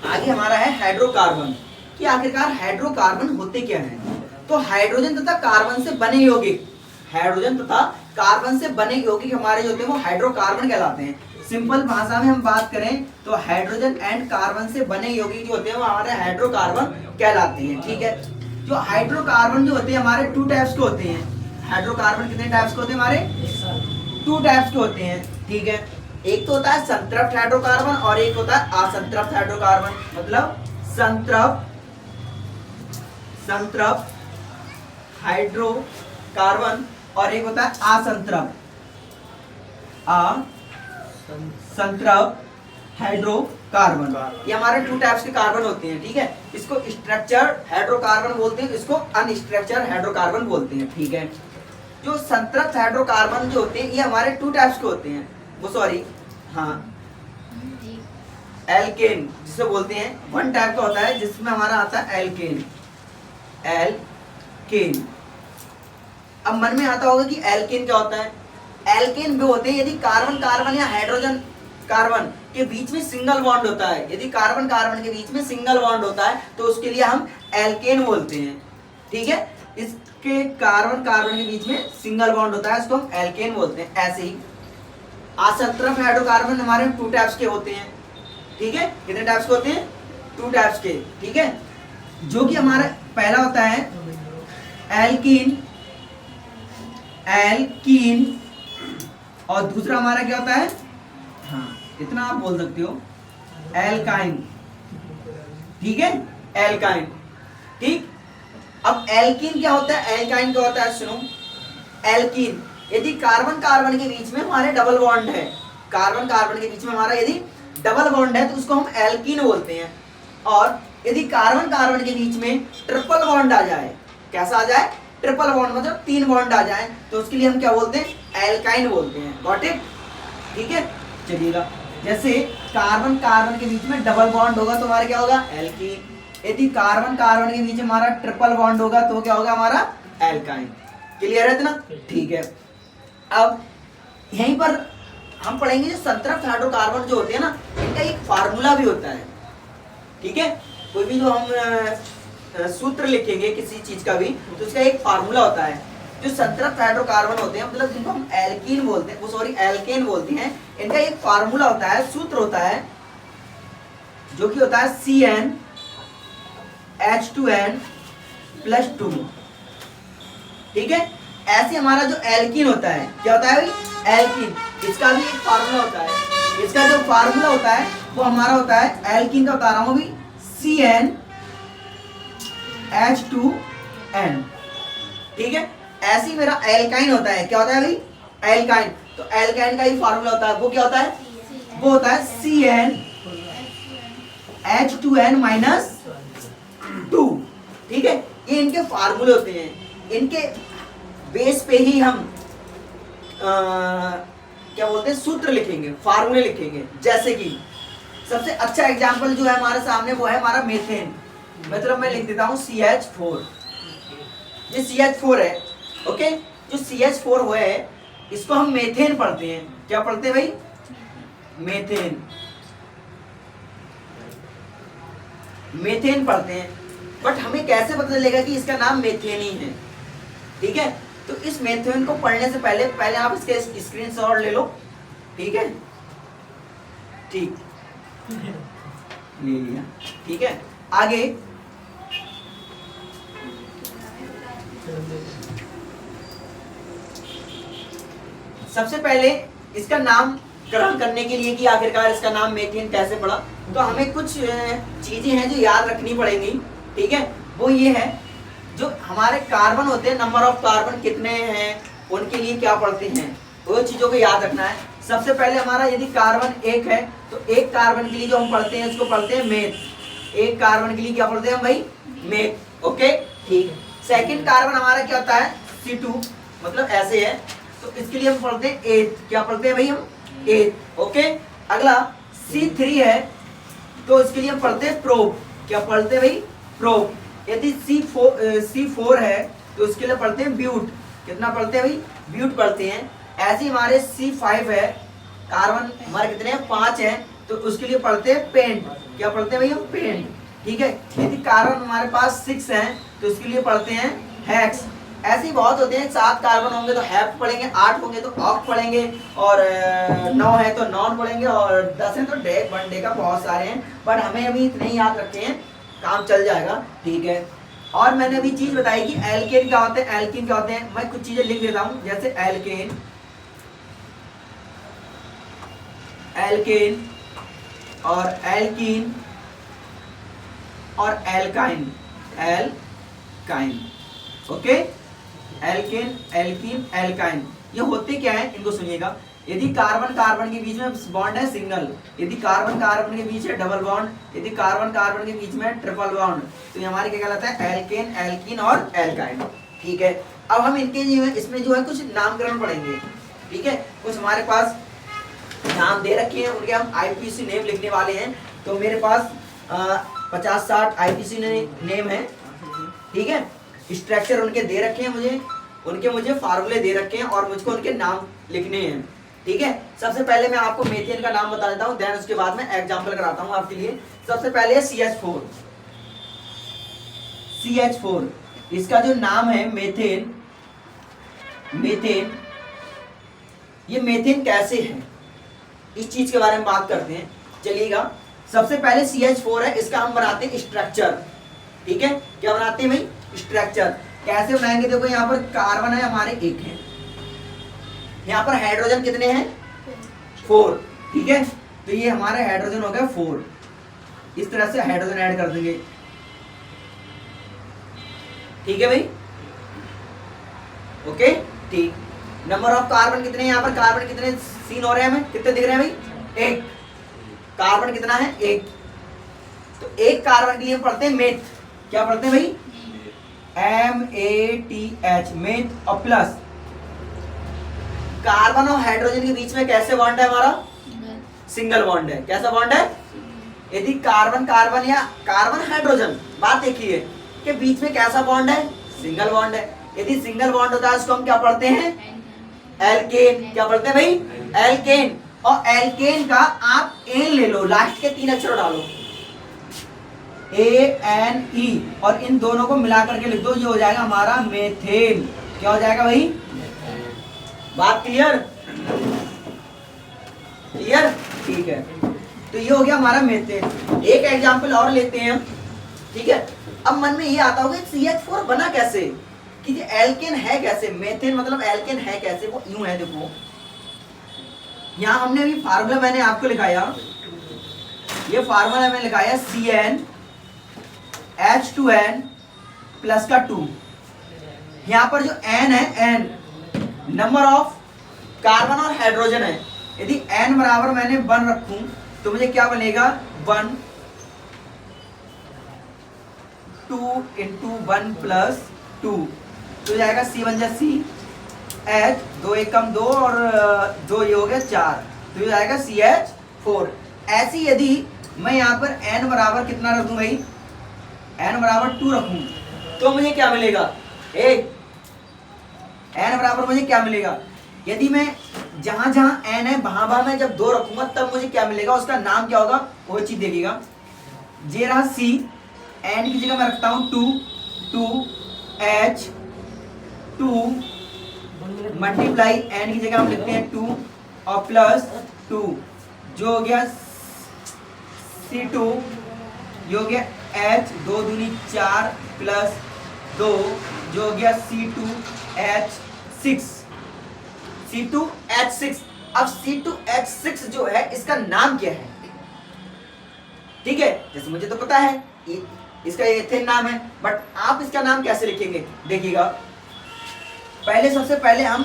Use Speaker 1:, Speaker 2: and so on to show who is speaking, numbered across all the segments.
Speaker 1: आगे हमारा है हाइड्रोकार्बन, कि आखिरकार हाइड्रोकार्बन होते क्या हैं। तो हाइड्रोजन तथा कार्बन से बने यौगिक, हाइड्रोजन तथा कार्बन से बने यौगिक हमारे जो होते हैं वो हाइड्रोकार्बन कहलाते हैं। सिंपल भाषा में हम बात करें तो हाइड्रोजन एंड कार्बन से बने यौगिक जो होते हैं वो हमारे हाइड्रोकार्बन कहलाते हैं। ठीक है, जो हाइड्रोकार्बन जो होते हैं हमारे टू टाइप्स के होते हैं। हाइड्रोकार्बन कितने टाइप्स के होते हैं हमारे? टू टाइप्स के होते हैं। ठीक है, एक तो होता है संतृप्त हाइड्रोकार्बन और एक होता है असंतृप्त हाइड्रोकार्बन। मतलब संतृप्त हाइड्रोकार्बन और एक होता है असंतृप्त हाइड्रोकार्बन। ये हमारे टू टाइप्स के कार्बन होते हैं। ठीक है, इसको स्ट्रक्चर्ड हाइड्रोकार्बन बोलते हैं, इसको अनस्ट्रक्चर्ड हाइड्रोकार्बन बोलते हैं। ठीक है, जो संतृप्त हाइड्रोकार्बन जो होते हैं ये हमारे टू टाइप्स के होते हैं। वो सॉरी हाँ, एल्केन जिसे बोलते हैं, वन टाइप का होता है जिसमें हमारा आता है एल्केन। अब मन में आता होगा कि एल्केन क्या होता है। एल्केन वो होते हैं यदि कार्बन कार्बन या हाइड्रोजन कार्बन के बीच में सिंगल बॉन्ड होता है। यदि कार्बन कार्बन के बीच में सिंगल बॉन्ड होता है तो उसके लिए हम एल्केन बोलते हैं। ठीक है, इसके कार्बन कार्बन के बीच में सिंगल बॉन्ड होता है, इसको हम एल्केन बोलते हैं। ऐसे ही असंतृप्त हाइड्रोकार्बन हमारे टू टाइप्स के होते हैं। ठीक है, कितने टाइप्स के होते हैं? टू टाइप्स के। ठीक है, जो कि हमारा पहला होता है एल्कीन और दूसरा हमारा क्या होता है? हाँ, इतना आप बोल सकते हो, एल्काइन। ठीक है, एल्काइन। ठीक, अब एल्कीन क्या होता है, एल्काइन क्या होता है? सुनो, एल्कीन यदि कार्बन कार्बन के बीच में हमारे डबल बॉन्ड है, कार्बन कार्बन के बीच में हमारा यदि डबल बॉन्ड है तो उसको हम एल्कीन बोलते हैं। और यदि कार्बन कार्बन के बीच में ट्रिपल बॉन्ड आ जाए, कैसा आ जाए? ट्रिपल बॉन्ड, मतलब 3 बॉन्ड आ जाए, तो उसके लिए हम क्या बोलते हैं? एल्काइन बोलते हैं। Got it? ठीक है, चलिएगा। जैसे कार्बन कार्बन के बीच में डबल बॉन्ड होगा तो हमारा क्या होगा? एल्कीन। यदि कार्बन कार्बन के बीच हमारा ट्रिपल बॉन्ड होगा तो क्या होगा हमारा? एल्काइन। क्लियर है इतना? ठीक है, अब यहीं पर हम पढ़ेंगे जो संतृप्त हाइड्रोकार्बन जो होते हैं ना, इनका एक फार्मूला भी होता है। ठीक है, कोई भी जो हम सूत्र लिखेंगे किसी चीज का भी तो उसका एक फार्मूला होता है। जो संतृप्त हाइड्रोकार्बन होते हैं, मतलब जिनको हम एल्कीन बोलते हैं, वो सॉरी एल्केन बोलते हैं, इनका एक फार्मूला होता है, सूत्र होता है, जो कि होता है CnH2n+2। ठीक है, ऐसे हमारा जो एल्कीन होता है, क्या होता है भाई? एल्कीन। इसका भी एक फार्मूला होता है। इसका जो फार्मूला होता है वो हमारा होता है, एल्कीन का बता रहा हूं अभी, CnH2n। ठीक है, ऐसे ही मेरा एल्काइन होता है, क्या होता है भाई? एल्काइन। तो एल्काइन का ही फार्मूला होता है, वो क्या होता है? वो होता है CnH2n-2। ठीक है, ये इनके फार्मूले होते हैं, इनके बेस पे ही हम क्या बोलते हैं, सूत्र लिखेंगे, फार्मूले लिखेंगे। जैसे कि सबसे अच्छा एग्जांपल जो है हमारे सामने वो है हमारा मीथेन। मतलब मैं लिख देता हूं CH4। ये CH4 है। ओके, जो CH4 है इसको हम मीथेन पढ़ते हैं। क्या पढ़ते हैं भाई? मीथेन। मीथेन पढ़ते हैं, बट हमें कैसे पता चलेगा कि इसका नाम मीथेन ही है? ठीक है, तो इस मीथेन को पढ़ने से पहले आप इसके स्क्रीनशॉट ले लो। ठीक है, ठीक, ले लिया। ठीक है, आगे सबसे पहले इसका नाम ग्रहण करने के लिए कि आखिरकार इसका नाम मीथेन कैसे पड़ा, तो हमें कुछ चीजें हैं जो याद रखनी पड़ेंगी। ठीक है, वो ये है, जो हमारे कार्बन होते हैं, नंबर ऑफ कार्बन कितने हैं, उनके लिए क्या पढ़ते हैं, वो चीजों को याद रखना है। सबसे पहले हमारा यदि कार्बन 1 है तो एक कार्बन के लिए जो हम पढ़ते हैं उसको पढ़ते हैं मेथ। एक कार्बन के लिए क्या पढ़ते हैं हम भाई? मेथ। ओके, ठीक। सेकंड कार्बन हमारा क्या होता है? C2, मतलब ऐसे है, तो इसके लिए हम पढ़ते हैं 8। क्या पढ़ते हैं भाई हम? 8। ओके, अगला C3 है तो इसके लिए हम पढ़ते हैं प्रोप। क्या पढ़ते हैं भाई? प्रोप। यदि C4 है तो इसके लिए पढ़ते हैं ब्यूट। कितना पढ़ते हैं भाई? ब्यूट पढ़ते हैं। ऐसे ही हमारे C5 है, कार्बन हमारे कितने हैं? 5 हैं, तो उसके लिए पढ़ते हैं पेंट। क्या पढ़ते हैं भाई हम, पेंट। ठीक है, यदि कार्बन हमारे पास 6 हैं तो उसके लिए पढ़ते हैं हेक्स। ऐसे ही बहुत होते हैं, 7 कार्बन होंगे तो हेप्ट पढ़ेंगे, 8 होंगे तो ऑक्ट पढ़ेंगे, और 9 है तो नॉन पढ़ेंगे, और 10 है तो डे, वन डे का बहुत सारे हैं, बट हमें अभी इतने ही याद रखे हैं, काम चल जाएगा। ठीक है, और मैंने अभी चीज बताई कि एल्केन क्या होते हैं, एल्कीन क्या होते हैं। मैं कुछ चीजें लिख देता हूं, जैसे एल्केन, एल्केन और एल्कीन और alkyne, alkyne. Okay, alkane, alkene, alkyne, ये होते क्या है इनको सुनिएगा। यदि कार्बन कार्बन के बीच में बॉन्ड है सिंगल, यदि कार्बन कार्बन के बीच है डबल बॉन्ड, यदि कार्बन कार्बन के बीच में ट्रिपल बॉन्ड, तो ये हमारे क्या कहलाता है, एल्केन, एल्कीन और एल्काइन। ठीक है, अब हम इनके जो है इसमें जो है कुछ नामकरण पढ़ेंगे। ठीक है, कुछ हमारे पास नाम दे रखे हैं, उनके हम आईपीसी नेम लिखने वाले हैं। तो मेरे पास 50-60 आईपीसी नेम है। ठीक है, स्ट्रक्चर उनके दे रखे हैं मुझे, उनके मुझे फार्मूले दे रखे हैं और मुझको उनके नाम लिखने हैं। ठीक है, सबसे पहले मैं आपको मेथेन का नाम बता देता हूं, देन उसके बाद में एग्जांपल कराता हूं आपके लिए। सबसे पहले है CH4। CH4 इसका जो नाम है मेथेन, मेथेन, ये मेथेन कैसे है, इस चीज के बारे में बात करते हैं। चलिएगा, सबसे पहले CH4 है, इसका हम बनाते हैं स्ट्रक्चर। ठीक है, क्या बनाते हैं भाई, स्ट्रक्चर। कैसे बनाएंगे, देखो यहाँ पर कार्बन है हमारे 1 है, यहाँ पर हाइड्रोजन कितने हैं, 4। ठीक है, तो ये हमारे हाइड्रोजन हो गया 4। इस तरह से हाइड्रोजन ऐड कर देंगे। ठीक है भाई, ओके, ठीक। नंबर ऑफ कार्बन कितने हैं, यहाँ पर कार्बन कितने सीन हो रहे हैं, हमें कितने दिख रहे हैं भाई, 1। कार्बन कितना है, 1। तो 1 कार्बन के लिए हम पढ़ते हैं मेथ। क्या पढ़ते हैं भाई, MATH, मेथ। और प्लस कार्बन और हाइड्रोजन के बीच में कैसे बॉन्ड है हमारा, सिंगल बॉन्ड है। कैसा बॉन्ड है, यदि कार्बन कार्बन या कार्बन हाइड्रोजन, बात देखिए के बीच में कैसा बॉन्ड है, सिंगल बॉन्ड है। यदि सिंगल बॉन्ड होता है उसको हम क्या पढ़ते हैं, एल्केन। क्या पढ़ते हैं भाई, एल्केन। और एल्केन का आप एन ले लो, लास्ट के 3 अक्षर डालो, ANE, और इन दोनों को मिला करके लिख दो, ये हो जाएगा हमारा मेथेन। क्या हो जाएगा भाई, बात क्लियर, क्लियर। ठीक है, तो ये हो गया हमारा मेथेन। एक एग्जांपल और लेते हैं हम। ठीक है, अब मन में ये आता होगा CH4 बना कैसे, कि ये एल्केन है कैसे, मेथेन मतलब एल्केन है कैसे, वो यूं है। देखो यहाँ हमने अभी फार्मूला मैंने आपको लिखाया, ये फार्मूला मैंने लिखाया CN H2N प्लस का 2। यहाँ पर जो N है, N नंबर ऑफ कार्बन और हाइड्रोजन है। यदि N बराबर मैंने 1 रखूं तो मुझे क्या बनेगा, 1 2 into 1 plus 2, तो जाएगा C बन जाए C, H 2 1 कम 2 और 2 ये हो गया 4, तो ये जाएगा CH4। ऐसी यदि मैं यहाँ पर N बराबर कितना रखूं भाई, N बराबर 2 रखूं तो मुझे क्या मिलेगा, N बराबर मुझे क्या मिलेगा, यदि मैं जहां जहां N है वहां वहां मैं जब 2 रखूंगा तब मुझे क्या मिलेगा, उसका नाम क्या होगा वो चीज देखिएगा। ये रहा C, N की जगह मैं रखता हूं 2 H 2 मल्टीप्लाई N की जगह हम लिखते हैं 2 और प्लस 2 जो हो गया C2, ये हो गया H 2 दूनी 4 प्लस 2 जो हो गया C2H6, C2H6। अब C2H6 जो है इसका नाम क्या है, ठीक है, जैसे मुझे तो पता है इसका एथेन नाम है, बट आप इसका नाम कैसे लिखेंगे देखिएगा। पहले सबसे पहले हम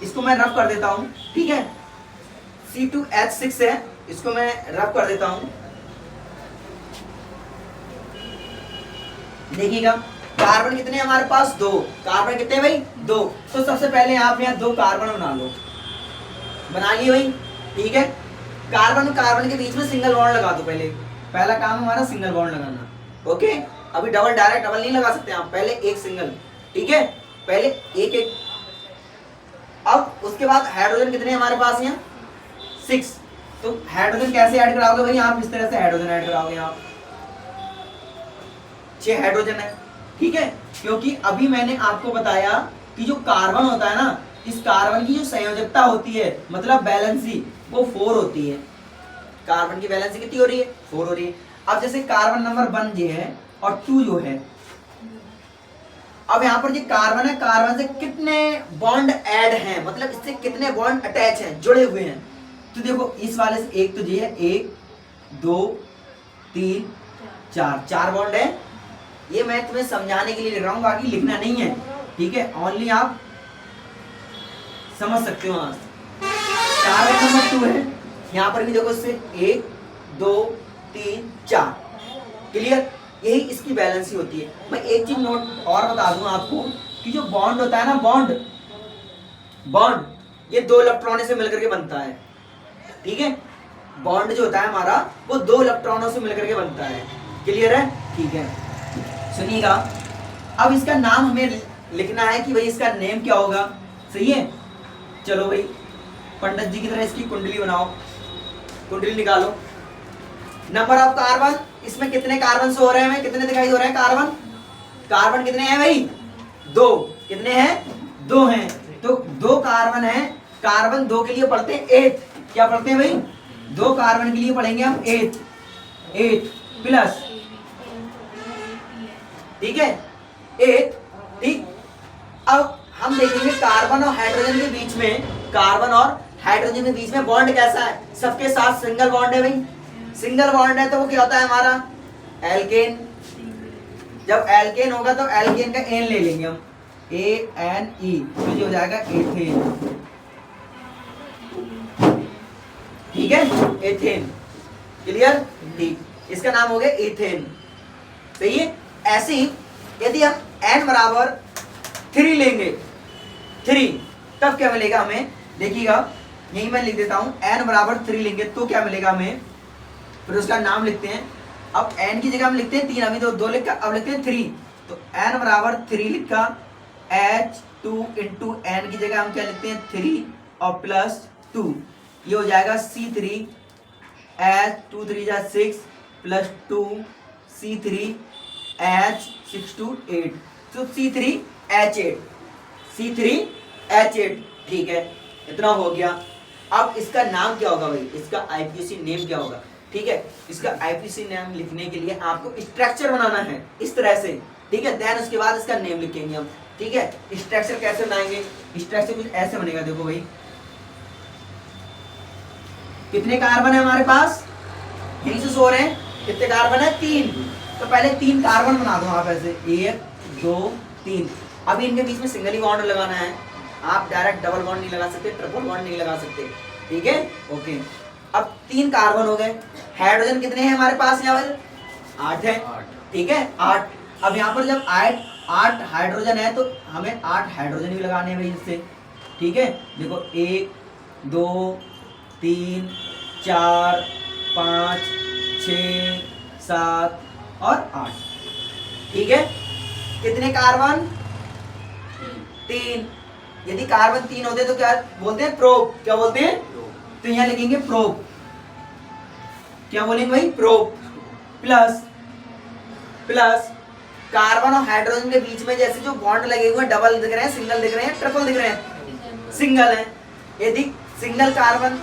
Speaker 1: इसको मैं रफ कर देता हूं, ठीक है, C2H6 है, इसको मैं रफ कर देता हूं। देखिएगा कार्बन कितने हमारे पास 2, कार्बन कितने भाई 2, तो सबसे पहले आप यहाँ 2 कार्बन बना लो, बना लिए भाई, ठीक है। कार्बन कार्बन के बीच में सिंगल बॉन्ड लगा दो, पहला काम हमारा सिंगल बॉन्ड लगाना, ओके। अभी डबल डायरेक्ट डबल नहीं लगा सकते आप, पहले एक सिंगल, ठीक है, पहले एक एक। अब उसके बाद हाइड्रोजन कितने हमारे पास यहाँ 6, तो हाइड्रोजन कैसे ऐड कराओगे भाई, आप इस तरह से हाइड्रोजन ऐड कराओगे आप, 6 हाइड्रोजन है, ठीक है। क्योंकि अभी मैंने आपको बताया कि जो कार्बन होता है ना, इस कार्बन की जो संयोजकता होती है, मतलब बैलेंसी, वो 4 होती है। कार्बन की बैलेंसी कितनी हो रही है, 4 हो रही है। अब जैसे कार्बन नंबर 1 जो है और 2 जो है, अब यहाँ पर जो कार्बन है, कार्बन से कितने बॉन्ड ऐड हैं, मतलब इससे कितने बॉन्ड अटैच हैं, जुड़े हुए हैं। तो देखो इस वाले से एक तो ये है, 1 2 3 4, 4 बॉन्ड है। ये मैं तुम्हें समझाने के लिए लिख रहा हूँ, बाकी लिखना नहीं है, ठीक है, ओनली आप समझ सकते हो। कार्बन नंबर 2 है, यहाँ पर भी देखो इससे 1 2 3 4, क्लियर, यही इसकी बैलेंसी होती है। मैं एक चीज नोट और बता दूं आपको कि जो बॉन्ड होता है ना, बॉन्ड ये 2 इलेक्ट्रॉनों से मिलकर के बनता है, ठीक है। बॉन्ड जो होता है हमारा, वो 2 इलेक्ट्रॉनों से मिलकर के बनता है, क्लियर है, ठीक है। सुनिएगा, अब इसका नाम हमें लिखना है कि भाई इसका नेम क्या होगा, सही है। चलो भाई पंडित जी की तरह इसकी कुंडली बनाओ, कुंडली निकालो। नंबर ऑफ कार्बन, इसमें कितने कार्बन हो रहे हैं, कितने दिखाई दे रहे हैं कार्बन, कार्बन कितने हैं भाई, 2, कितने हैं, 2 हैं। तो 2 कार्बन है, कार्बन 2 के लिए पढ़ते हैं 8, क्या पढ़ते हैं भाई, 2 कार्बन के लिए पढ़ेंगे हम 8 प्लस, ठीक है, 8, ठीक। अब हम देखेंगे कार्बन और हाइड्रोजन के बीच में, कार्बन और हाइड्रोजन के बीच में बॉन्ड कैसा है, सबके साथ सिंगल बॉन्ड है भाई, सिंगल बॉन्ड है तो वो क्या होता है हमारा एल्केन। जब एल्केन होगा तो एल्केन का एन ले लेंगे हम, ANE, तो ये हो जाएगा एथेन, ठीक है, एथेन, क्लियर, ठीक, इसका नाम हो गया एथेन, सही है। ऐसे ही यदि हम n बराबर 3 लेंगे, 3, तब क्या मिलेगा हमें, देखिएगा यही मैं लिख देता हूं, n बराबर 3 लेंगे तो क्या मिलेगा हमें, फिर उसका नाम लिखते हैं। अब n की जगह हम लिखते हैं 3, अभी तो 2 लिखा, अब लिखते हैं 3, तो n बराबर 3 लिखा, H2 इंटू n की जगह हम क्या लिखते हैं 3 और प्लस 2, ये हो जाएगा C3, H2 3 जा 6 प्लस 2 C3 H6 to 8, तो C3H8, C3H8, ठीक है, इतना हो गया। अब इसका नाम क्या होगा भाई, इसका IPC नेम क्या होगा, ठीक है। इसका IPC नेम लिखने के लिए आपको स्ट्रक्चर बनाना है इस तरह से, ठीक है, देन उसके बाद इसका नेम लिखेंगे हम, ठीक है। स्ट्रक्चर कैसे बनाएंगे, स्ट्रक्चर कुछ ऐसे बनेगा, देखो भाई कितने कार्बन है हमारे पास, यहीं से सो रहे हैं, कितने कार्बन है, 3, तो पहले 3 कार्बन बना दो आप ऐसे, 1 2 3। अभी इनके बीच में सिंगल ही बॉन्ड लगाना है, आप डायरेक्ट डबल बॉन्ड नहीं लगा सकते, ट्रिपल बॉन्ड नहीं लगा सकते, ठीक है, ओके। अब 3 कार्बन हो गए, हाइड्रोजन कितने हैं हमारे पास, यहाँ पर 8 है, ठीक है, 8। अब यहाँ पर जब 8 हाइड्रोजन है तो हमें 8 हाइड्रोजन भी लगाने हैं भाई इससे, ठीक है। देखो 1 2 3 4 5 6 7 और 8, ठीक है। कितने कार्बन, 3। यदि कार्बन 3 होते तो क्या बोलते हैं, प्रोप, क्या बोलते हैं, तो यहां लिखेंगे प्रोप, क्या बोलेंगे भाई, प्रोप, प्लस कार्बन और हाइड्रोजन के बीच में जैसे जो बॉन्ड लगे हुए हैं, डबल दिख रहे हैं, सिंगल दिख रहे हैं, ट्रिपल दिख रहे हैं, सिंगल है। यदि सिंगल कार्बन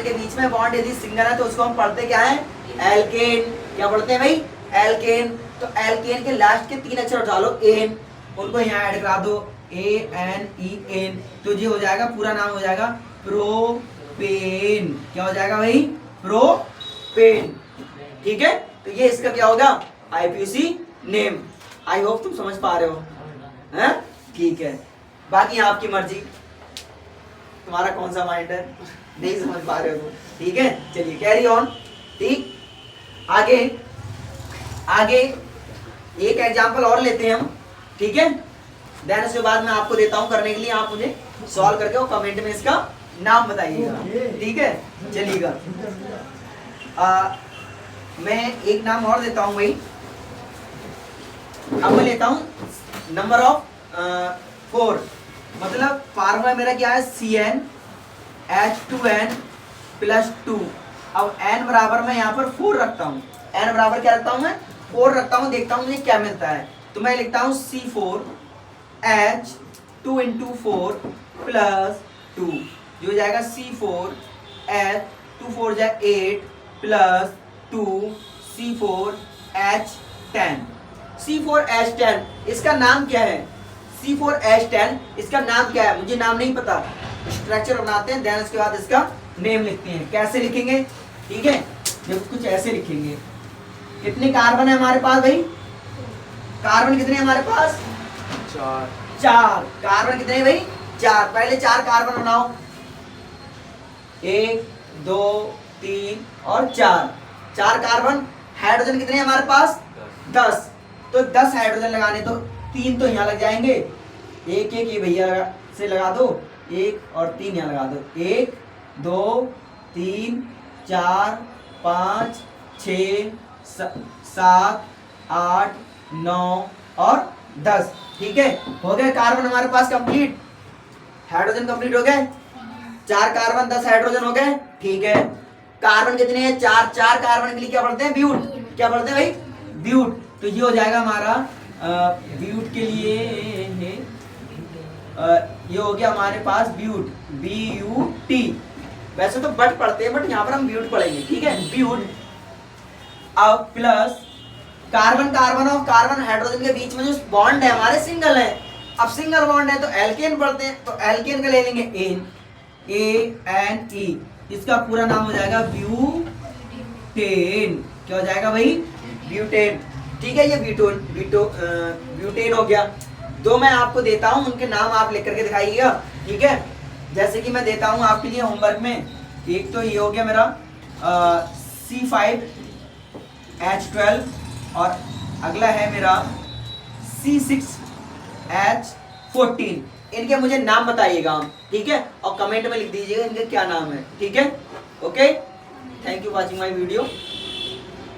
Speaker 1: के बीच में बॉन्ड यदि सिंगल है तो उसको हम पढ़ते क्या है, एल्केन, क्या पढ़ते हैं भाई, एल्केन। तो एल्केन के लास्ट के 3 अक्षर उठा लो, एन, उनको यहाँ ऐड करा दो, ANEN, तो ये हो जाएगा, पूरा नाम हो जाएगा प्रोपेन, क्या हो जाएगा भाई, प्रोपेन, ठीक है। तो ये इसका क्या होगा, IPC नेम। आई होप तुम समझ पा रहे हो, हैं, ठीक है। बाकी आपकी मर्जी, तुम्हारा कौन सा माइंड है, नहीं समझ पा रहे हो, ठीक है, चलिए कैरी ऑन, ठीक। आगे एक एग्जांपल और लेते हैं हम, ठीक है, देन उसके बाद मैं आपको देता हूं करने के लिए, आप मुझे सॉल्व करके और कमेंट में इसका नाम बताइएगा, ठीक है, चलिएगा। मैं एक नाम और देता हूं भाई, अब मैं लेता हूं नंबर ऑफ 4, मतलब फार्मूला मेरा क्या है, CnH2n प्लस 2। अब n बराबर मैं यहाँ पर 4 रखता हूँ, n बराबर क्या रखता हूँ मैं 4 रखता हूँ, देखता हूँ मुझे क्या मिलता है। तो मैं लिखता हूँ C4H 2 × 4 प्लस 2, जो हो जाएगा C4H 2 4 जा 8 प्लस 2 C4H10। C4H10 इसका नाम क्या है? C4H10 इसका नाम क्या है? मुझे नाम नहीं पता। स्ट्रक्चर बनाते हैं, देन उसके बाद इसका नेम लिखते हैं। कैसे लिखेंगे? ठीक है, देखो कुछ ऐसे लिखेंगे। कितने कार्बन है हमारे पास भाई? कार्बन कितने हमारे पास? 4 कार्बन कितने भाई? 4। पहले 4 कार्बन बनाओ, 1 2 3 और 4 कार्बन। हाइड्रोजन कितने हमारे पास? 10। तो 10 हाइड्रोजन लगाने, तो 3 तो यहाँ लग जाएंगे, एक ये भैया से लगा दो, 1 और 3 यहाँ लगा दो, 1 2 3 4 5 6 7 8 9 और 10। ठीक है, हो गए कार्बन हमारे पास कंप्लीट, हाइड्रोजन कंप्लीट हो गए। 4 कार्बन 10 हाइड्रोजन हो गए। ठीक है, कार्बन कितने हैं? 4 कार्बन के लिए क्या पढ़ते हैं? ब्यूट। क्या पढ़ते हैं भाई? ब्यूट। तो ये हो जाएगा हमारा ब्यूट के लिए ये हो गया हमारे पास ब्यूट, BUT। वैसे तो बट पढ़ते हैं, बट यहाँ पर हम ब्यूट पढ़ेंगे। ठीक है, ब्यूट। अब प्लस कार्बन कार्बन और कार्बन हाइड्रोजन के बीच में जो बॉन्ड है हमारे सिंगल है। अब सिंगल बॉन्ड है तो एल्केन पढ़ते हैं, तो एल्केन का ले लेंगे ANE। इसका पूरा नाम हो जाएगा ब्यूटेन। क्या हो जाएगा भाई? ब्यूटेन। ठीक है, ये ब्यूटेन हो गया। 2 मैं आपको देता हूं, उनके नाम आप लिख करके दिखाइएगा। ठीक है, जैसे कि मैं देता हूं आपके लिए होमवर्क में। एक तो ये हो गया मेरा C5H12 और अगला है मेरा C6H14। इनके मुझे नाम बताइएगा आप। ठीक है, और कमेंट में लिख दीजिएगा इनके क्या नाम है। ठीक है, okay, thank you watching my video.